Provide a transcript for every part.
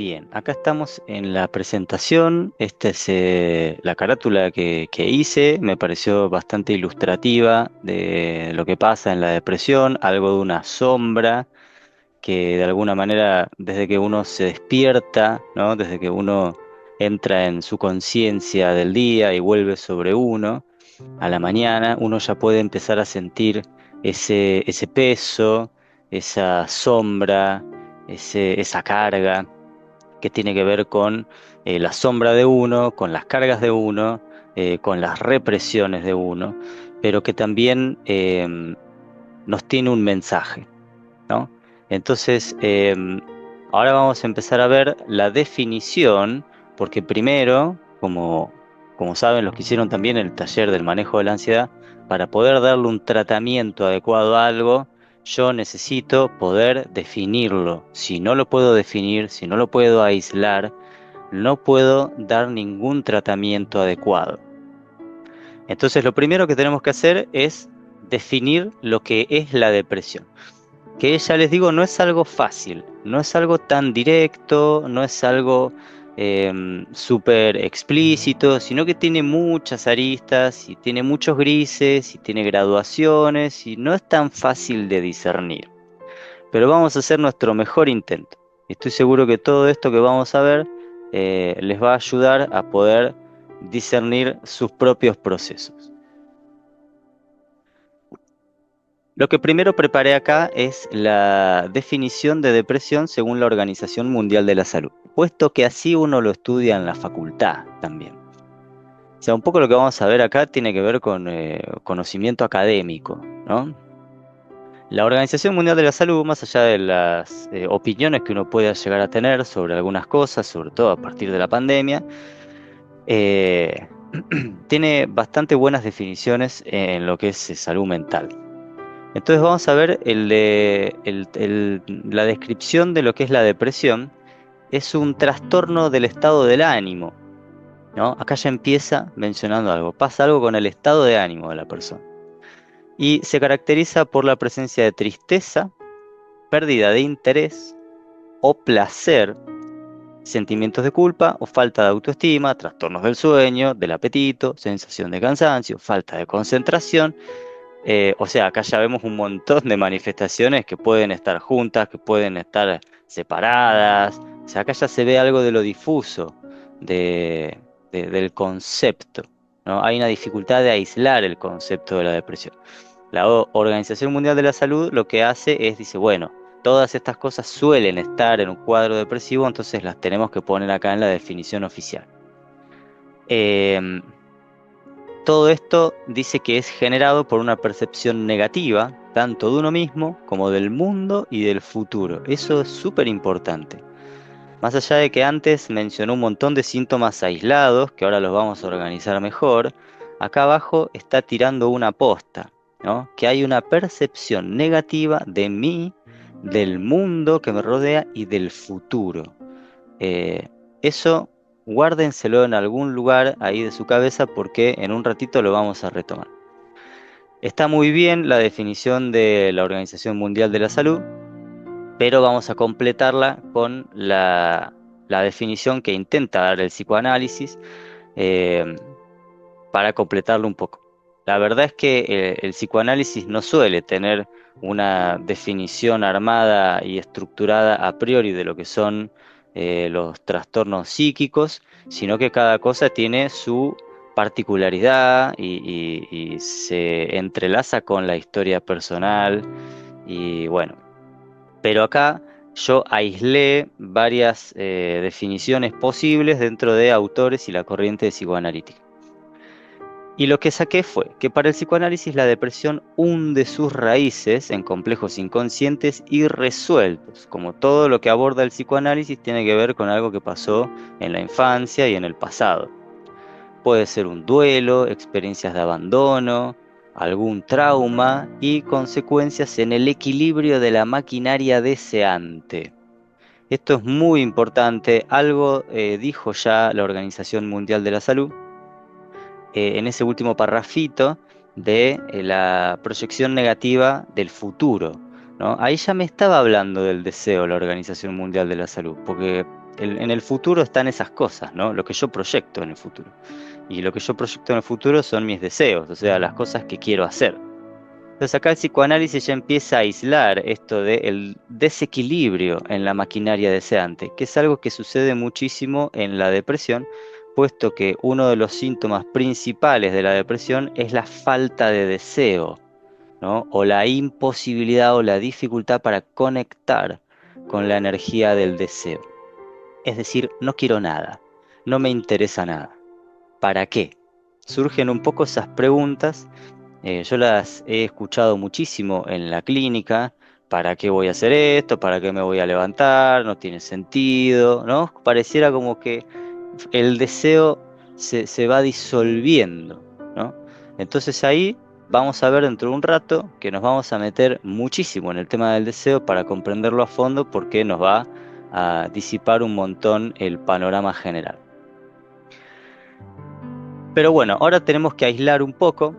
Bien, acá estamos en la presentación. Esta es la carátula que hice. Me pareció bastante ilustrativa de lo que pasa en la depresión, algo de una sombra que de alguna manera desde que uno se despierta, ¿no? Desde que uno entra en su conciencia del día y vuelve sobre uno a la mañana, uno ya puede empezar a sentir ese peso, esa sombra, esa carga que tiene que ver con la sombra de uno, con las cargas de uno, con las represiones de uno, pero que también nos tiene un mensaje, ¿no? Entonces, ahora vamos a empezar a ver la definición, porque primero, como saben los que hicieron también el taller del manejo de la ansiedad, para poder darle un tratamiento adecuado a algo, yo necesito poder definirlo. Si no lo puedo definir, si no lo puedo aislar, no puedo dar ningún tratamiento adecuado. Entonces, lo primero que tenemos que hacer es definir lo que es la depresión, que ya les digo, no es algo fácil, no es algo tan directo, no es algo súper explícito, sino que tiene muchas aristas y tiene muchos grises y tiene graduaciones y no es tan fácil de discernir. Pero vamos a hacer nuestro mejor intento. Estoy seguro que todo esto que vamos a ver les va a ayudar a poder discernir sus propios procesos. Lo que primero preparé acá es la definición de depresión según la Organización Mundial de la Salud, puesto que así uno lo estudia en la facultad también. O sea, un poco lo que vamos a ver acá tiene que ver con conocimiento académico, ¿no? La Organización Mundial de la Salud, más allá de las opiniones que uno pueda llegar a tener sobre algunas cosas, sobre todo a partir de la pandemia, eh, tiene bastante buenas definiciones en lo que es salud mental. Entonces vamos a ver la descripción de lo que es la depresión. Es un trastorno del estado del ánimo, ¿no? Acá ya empieza mencionando algo. Pasa algo con el estado de ánimo de la persona. Y se caracteriza por la presencia de tristeza, pérdida de interés o placer, sentimientos de culpa o falta de autoestima, trastornos del sueño, del apetito, sensación de cansancio, falta de concentración. O sea, acá ya vemos un montón de manifestaciones que pueden estar juntas, que pueden estar separadas. O sea, acá ya se ve algo de lo difuso de- del concepto, ¿no? Hay una dificultad de aislar el concepto de la depresión. La Organización Mundial de la Salud lo que hace es, dice, bueno, todas estas cosas suelen estar en un cuadro depresivo, entonces las tenemos que poner acá en la definición oficial. Em, Todo esto dice que es generado por una percepción negativa, tanto de uno mismo como del mundo y del futuro. Eso es súper importante. Más allá de que antes mencionó un montón de síntomas aislados, que ahora los vamos a organizar mejor, acá abajo está tirando una posta, ¿no? Que hay una percepción negativa de mí, del mundo que me rodea y del futuro. Eh, Eso guárdenselo en algún lugar ahí de su cabeza porque en un ratito lo vamos a retomar. Está muy bien la definición de la Organización Mundial de la Salud, pero vamos a completarla con la definición que intenta dar el psicoanálisis eh, para completarlo un poco. La verdad es que el psicoanálisis no suele tener una definición armada y estructurada a priori de lo que son los trastornos psíquicos, sino que cada cosa tiene su particularidad y se entrelaza con la historia personal y bueno, pero acá yo aislé varias definiciones posibles dentro de autores y la corriente psicoanalítica. Y lo que saqué fue que para el psicoanálisis la depresión hunde sus raíces en complejos inconscientes irresueltos, como todo lo que aborda el psicoanálisis tiene que ver con algo que pasó en la infancia y en el pasado. Puede ser un duelo, experiencias de abandono, algún trauma y consecuencias en el equilibrio de la maquinaria deseante. Esto es muy importante, algo dijo ya la Organización Mundial de la Salud en ese último parrafito de la proyección negativa del futuro, ¿no? Ahí ya me estaba hablando del deseo la Organización Mundial de la Salud, porque En el futuro están esas cosas, ¿no? Lo que yo proyecto en el futuro. Y lo que yo proyecto en el futuro son mis deseos, o sea, las cosas que quiero hacer. Entonces acá el psicoanálisis ya empieza a aislar esto del desequilibrio en la maquinaria deseante, que es algo que sucede muchísimo en la depresión, puesto que uno de los síntomas principales de la depresión es la falta de deseo, ¿no? O la imposibilidad o la dificultad para conectar con la energía del deseo. Es decir, no quiero nada, no me interesa nada. ¿Para qué? Surgen un poco esas preguntas. Yo las he escuchado muchísimo en la clínica. ¿Para qué voy a hacer esto? ¿Para qué me voy a levantar? No tiene sentido, ¿no? Pareciera como que el deseo se va disolviendo, ¿no? Entonces ahí vamos a ver dentro de un rato que nos vamos a meter muchísimo en el tema del deseo para comprenderlo a fondo porque nos va a disipar un montón el panorama general. Pero bueno, ahora tenemos que aislar un poco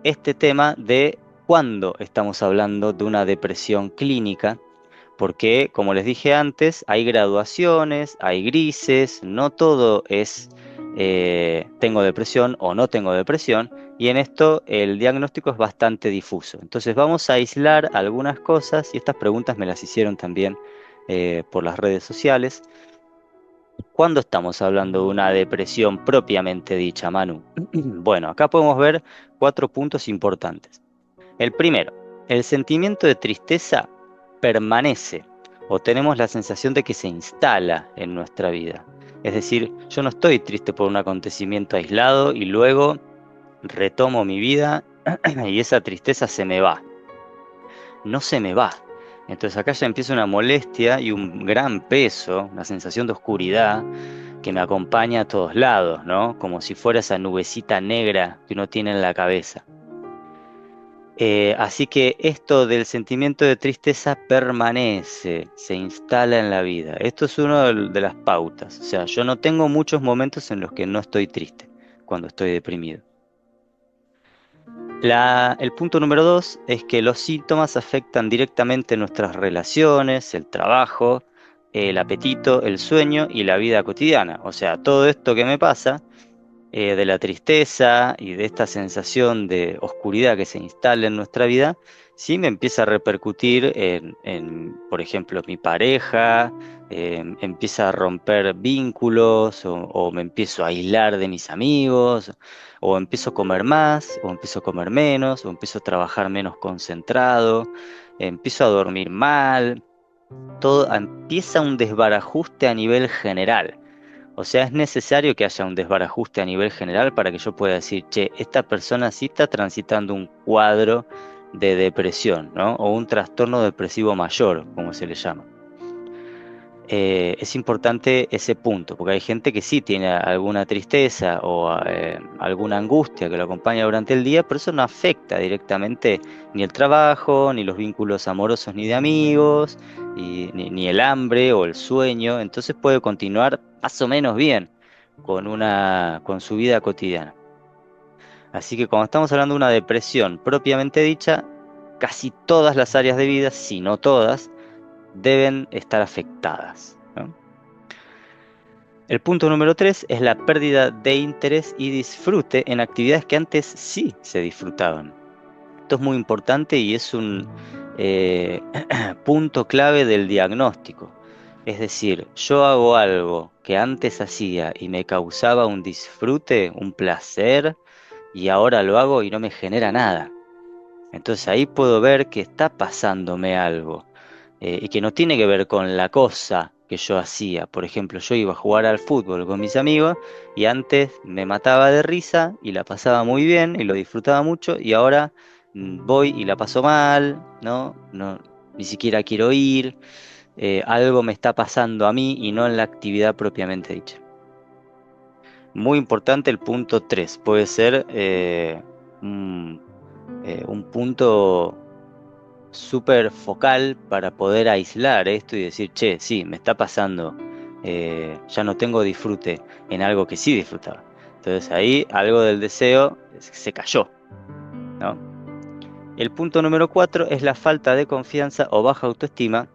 este tema de cuándo estamos hablando de una depresión clínica, porque como les dije antes, hay graduaciones, hay grises, no todo es tengo depresión o no tengo depresión, y en esto el diagnóstico es bastante difuso. Entonces vamos a aislar algunas cosas, y estas preguntas me las hicieron también por las redes sociales. ¿Cuándo estamos hablando de una depresión propiamente dicha, Manu? Bueno, acá podemos ver 4 puntos importantes. El primero, el sentimiento de tristeza permanece o tenemos la sensación de que se instala en nuestra vida. Es decir, yo no estoy triste por un acontecimiento aislado y luego retomo mi vida y esa tristeza se me va. No se me va. Entonces acá ya empieza una molestia y un gran peso, una sensación de oscuridad que me acompaña a todos lados, ¿no? Como si fuera esa nubecita negra que uno tiene en la cabeza. Así que esto del sentimiento de tristeza permanece, se instala en la vida. Esto es una de las pautas. O sea, yo no tengo muchos momentos en los que no estoy triste, cuando estoy deprimido. El punto número 2 es que los síntomas afectan directamente nuestras relaciones, el trabajo, el apetito, el sueño y la vida cotidiana. O sea, todo esto que me pasa de la tristeza y de esta sensación de oscuridad que se instala en nuestra vida, sí me empieza a repercutir por ejemplo, mi pareja, empieza a romper vínculos o me empiezo a aislar de mis amigos, o empiezo a comer más, o empiezo a comer menos, o empiezo a trabajar menos concentrado, empiezo a dormir mal, todo empieza un desbarajuste a nivel general. O sea, es necesario que haya un desbarajuste a nivel general para que yo pueda decir, che, esta persona sí está transitando un cuadro de depresión, ¿no? O un trastorno depresivo mayor, como se le llama. Es importante ese punto, porque hay gente que sí tiene alguna tristeza o alguna angustia que lo acompaña durante el día, pero eso no afecta directamente ni el trabajo, ni los vínculos amorosos, ni de amigos, ni el hambre o el sueño. Entonces puede continuar más o menos bien con su vida cotidiana. Así que cuando estamos hablando de una depresión propiamente dicha, casi todas las áreas de vida, si no todas, deben estar afectadas, ¿no? El punto número 3 es la pérdida de interés y disfrute en actividades que antes sí se disfrutaban. Esto es muy importante y es un eh, punto clave del diagnóstico. Es decir, yo hago algo que antes hacía y me causaba un disfrute, un placer, y ahora lo hago y no me genera nada. Entonces ahí puedo ver que está pasándome algo y que no tiene que ver con la cosa que yo hacía. Por ejemplo, yo iba a jugar al fútbol con mis amigos y antes me mataba de risa y la pasaba muy bien y lo disfrutaba mucho y ahora voy y la paso mal, ¿no? No, ni siquiera quiero ir. Algo me está pasando a mí y no en la actividad propiamente dicha. Muy importante el punto 3. Puede ser un punto súper focal para poder aislar esto y decir, che, sí, me está pasando, ya no tengo disfrute en algo que sí disfrutaba. Entonces ahí algo del deseo se cayó, ¿no? El punto número 4 es la falta de confianza o baja autoestima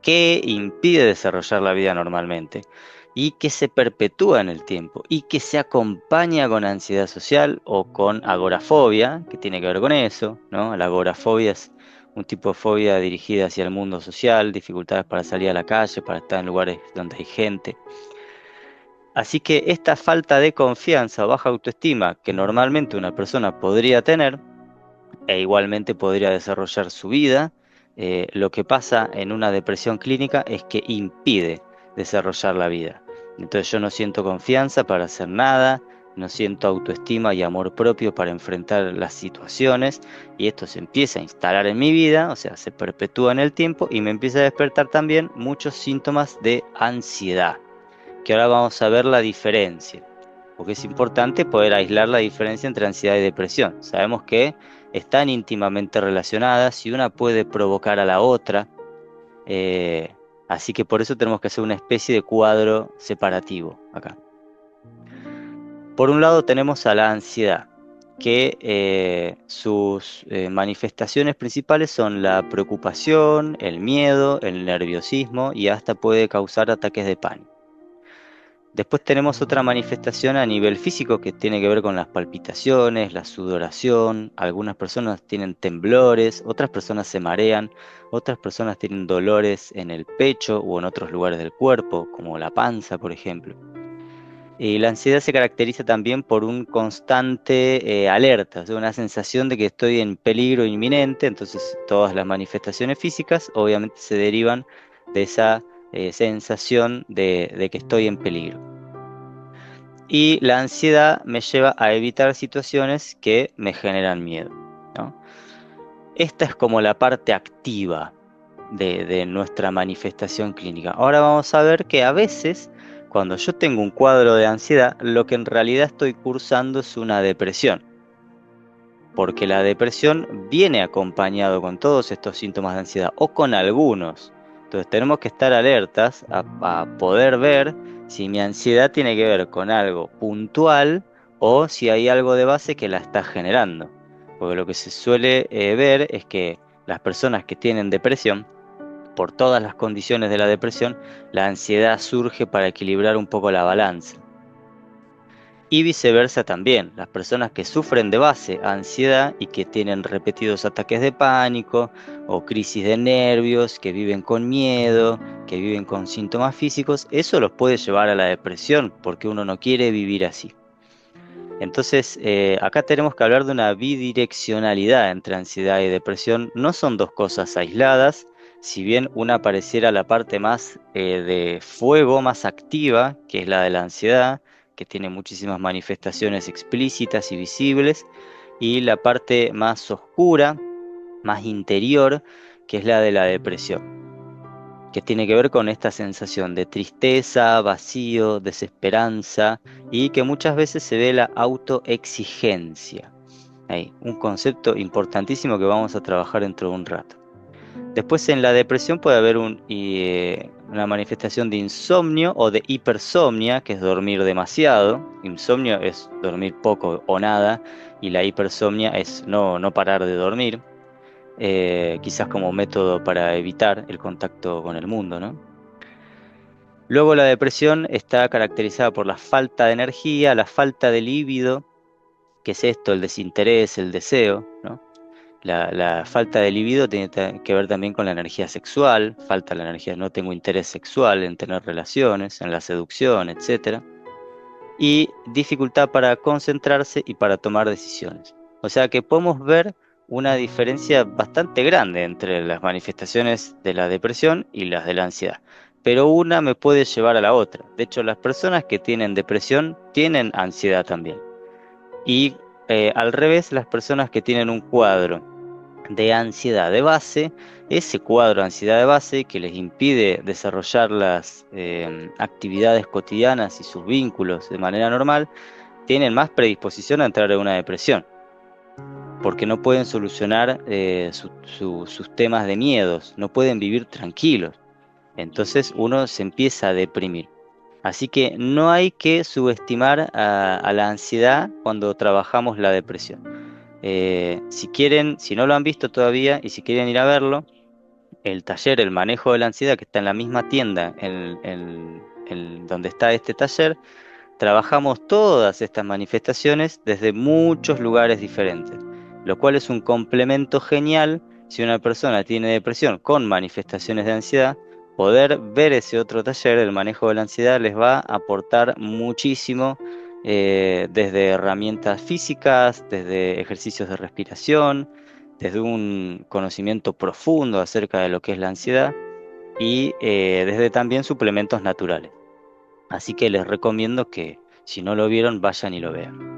que impide desarrollar la vida normalmente y que se perpetúa en el tiempo y que se acompaña con ansiedad social o con agorafobia, que tiene que ver con eso, ¿no? La agorafobia es un tipo de fobia dirigida hacia el mundo social, dificultades para salir a la calle, para estar en lugares donde hay gente. Así que esta falta de confianza o baja autoestima que normalmente una persona podría tener, e igualmente podría desarrollar su vida. Lo que pasa en una depresión clínica es que impide desarrollar la vida. Entonces yo no siento confianza para hacer nada, no siento autoestima y amor propio para enfrentar las situaciones y esto se empieza a instalar en mi vida, o sea, se perpetúa en el tiempo y me empieza a despertar también muchos síntomas de ansiedad, que ahora vamos a ver la diferencia porque es importante poder aislar la diferencia entre ansiedad y depresión. Sabemos que están íntimamente relacionadas y una puede provocar a la otra, eh, así que por eso tenemos que hacer una especie de cuadro separativo acá. Por un lado tenemos a la ansiedad, que sus manifestaciones principales son la preocupación, el miedo, el nerviosismo y hasta puede causar ataques de pánico. Después tenemos otra manifestación a nivel físico que tiene que ver con las palpitaciones, la sudoración. Algunas personas tienen temblores, otras personas se marean, otras personas tienen dolores en el pecho o en otros lugares del cuerpo, como la panza, por ejemplo. Y la ansiedad se caracteriza también por un constante alerta, o sea, una sensación de que estoy en peligro inminente, entonces todas las manifestaciones físicas obviamente se derivan de esa sensación de que estoy en peligro. Y la ansiedad me lleva a evitar situaciones que me generan miedo, ¿no? Esta es como la parte activa de nuestra manifestación clínica. Ahora vamos a ver que a veces, cuando yo tengo un cuadro de ansiedad, lo que en realidad estoy cursando es una depresión, porque la depresión viene acompañado con todos estos síntomas de ansiedad o con algunos. Entonces tenemos que estar alertas a poder ver si mi ansiedad tiene que ver con algo puntual o si hay algo de base que la está generando. Porque lo que se suele ver es que las personas que tienen depresión, por todas las condiciones de la depresión, la ansiedad surge para equilibrar un poco la balanza. Y viceversa también, las personas que sufren de base ansiedad y que tienen repetidos ataques de pánico o crisis de nervios, que viven con miedo, que viven con síntomas físicos, eso los puede llevar a la depresión porque uno no quiere vivir así. Entonces, acá tenemos que hablar de una bidireccionalidad entre ansiedad y depresión. No son dos cosas aisladas, si bien una pareciera la parte más de fuego, más activa, que es la de la ansiedad, que tiene muchísimas manifestaciones explícitas y visibles, y la parte más oscura, más interior, que es la de la depresión, que tiene que ver con esta sensación de tristeza, vacío, desesperanza y que muchas veces se ve la autoexigencia. Ahí, un concepto importantísimo que vamos a trabajar dentro de un rato. Después en la depresión puede haber una manifestación de insomnio o de hipersomnia, que es dormir demasiado. Insomnio es dormir poco o nada y la hipersomnia es no parar de dormir. Quizás como método para evitar el contacto con el mundo, ¿no? Luego la depresión está caracterizada por la falta de energía, la falta de líbido, que es esto, el desinterés, el deseo, ¿no? La falta de libido tiene que ver también con la energía sexual, falta la energía, no tengo interés sexual en tener relaciones, en la seducción, etcétera. Y dificultad para concentrarse y para tomar decisiones. O sea que podemos ver una diferencia bastante grande entre las manifestaciones de la depresión y las de la ansiedad. Pero una me puede llevar a la otra. De hecho, las personas que tienen depresión tienen ansiedad también. Y al revés, las personas que tienen un cuadro de ansiedad de base, ese cuadro de ansiedad de base que les impide desarrollar las actividades cotidianas y sus vínculos de manera normal, tienen más predisposición a entrar en una depresión, porque no pueden solucionar sus temas de miedos, no pueden vivir tranquilos. Entonces uno se empieza a deprimir. Así que no hay que subestimar a la ansiedad cuando trabajamos la depresión. Si quieren, si no lo han visto todavía y si quieren ir a verlo, el taller, el manejo de la ansiedad, que está en la misma tienda donde está este taller, trabajamos todas estas manifestaciones desde muchos lugares diferentes, lo cual es un complemento genial si una persona tiene depresión con manifestaciones de ansiedad. Poder ver ese otro taller, el manejo de la ansiedad, les va a aportar muchísimo, desde herramientas físicas, desde ejercicios de respiración, desde un conocimiento profundo acerca de lo que es la ansiedad y desde también suplementos naturales. Así que les recomiendo que si no lo vieron, vayan y lo vean.